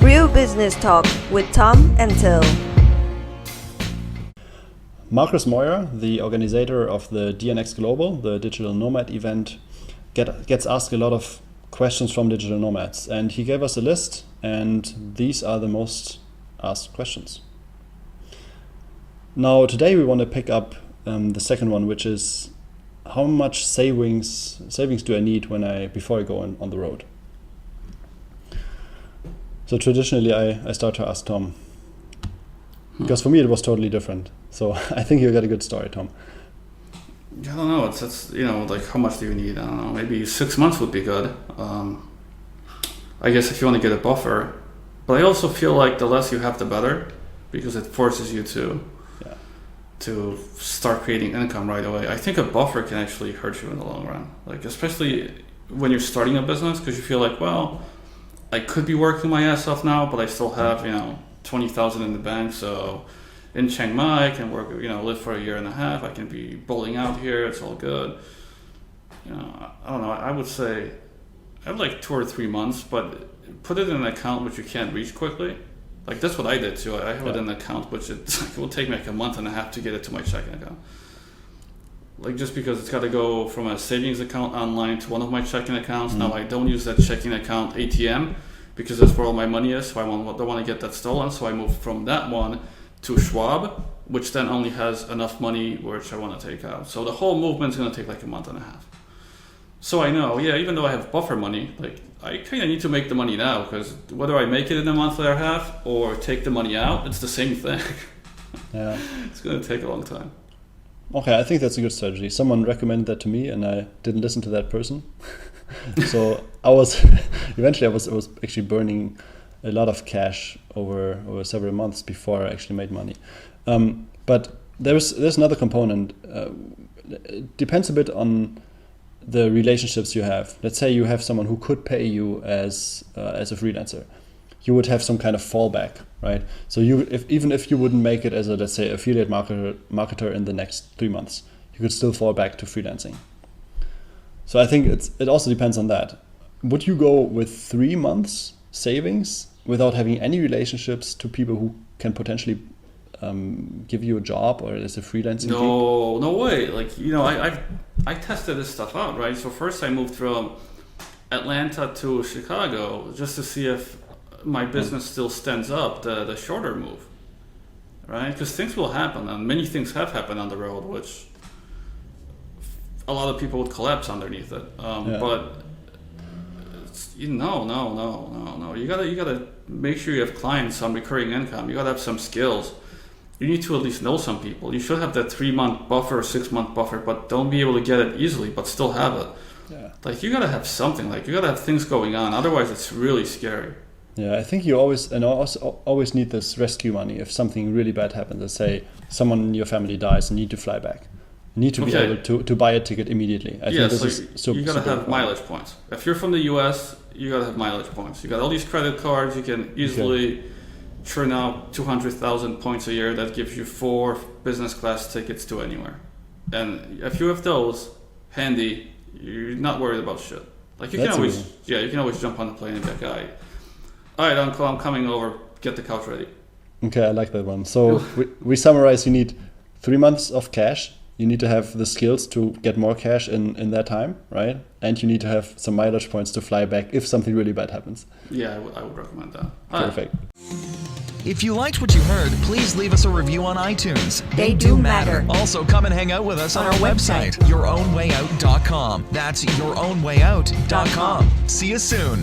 Real Business Talk with Tom and Till. Marcus Meurer, the organizer of the DNX Global, the digital nomad event, gets asked a lot of questions from digital nomads, and he gave us a list, and these are the most asked questions. Now today we want to pick up the second one, which is how much savings do I need before I go on the road? So traditionally I start to ask Tom, because for me it was totally different. So I think you got a good story, Tom. I don't know. It's like how much do you need? I don't know. Maybe 6 months would be good. I guess if you want to get a buffer, but I also feel like the less you have, the better, because it forces you to start creating income right away. I think a buffer can actually hurt you in the long run, like especially when you're starting a business, because you feel like, well, I could be working my ass off now, but I still have 20,000 in the bank. So in Chiang Mai, I can work, live for a year and a half. I can be bowling out here. It's all good. I don't know. I would say I have like 2 or 3 months, but put it in an account which you can't reach quickly. Like that's what I did too. I have it in an account which it will take me like a month and a half to get it to my checking account. Like just because it's got to go from a savings account online to one of my checking accounts. Now I don't use that checking account ATM because that's where all my money is. So I don't want to get that stolen. So I moved from that one to Schwab, which then only has enough money which I want to take out. So the whole movement's going to take like a month and a half. So I know, even though I have buffer money, like I kind of need to make the money now, because whether I make it in a month and a half or take the money out, it's the same thing. Yeah, it's going to take a long time. Okay, I think that's a good strategy. Someone recommended that to me, and I didn't listen to that person. So I was actually burning a lot of cash over several months before I actually made money. But there's another component. It depends a bit on the relationships you have. Let's say you have someone who could pay you as a freelancer. You would have some kind of fallback, right? So even if you wouldn't make it as a, let's say, affiliate marketer in the next 3 months, you could still fall back to freelancing. So I think it also depends on that. Would you go with 3 months savings without having any relationships to people who can potentially give you a job or as a freelancing gig? No way. Like, I tested this stuff out, right? So first I moved from Atlanta to Chicago just to see if my business still stands up, the shorter move, right? Because things will happen, and many things have happened on the road, which a lot of people would collapse underneath it. But no. You gotta make sure you have clients, some recurring income. You gotta have some skills. You need to at least know some people. You should have that 3-month buffer, 6-month buffer, but don't be able to get it easily, but still have it. Yeah. Like you gotta have something. Like you gotta have things going on. Otherwise, it's really scary. Yeah, I think you always need this rescue money if something really bad happens. Let's say someone in your family dies and you need to fly back. You need to be able to buy a ticket immediately. I think this is you gotta have mileage points. If you're from the US, you gotta have mileage points. You got all these credit cards. You can easily churn out 200,000 points a year. That gives you 4 business class tickets to anywhere. And if you have those handy, you're not worried about shit. Like you can always jump on the plane and be like, all right, Uncle, I'm coming over. Get the couch ready. Okay, I like that one. So we summarize: you need 3 months of cash. You need to have the skills to get more cash in that time, right? And you need to have some mileage points to fly back if something really bad happens. Yeah, I would recommend that. Perfect. If you liked what you heard, please leave us a review on iTunes. They do matter. Also, come and hang out with us on our website, yourownwayout.com. That's yourownwayout.com. See you soon.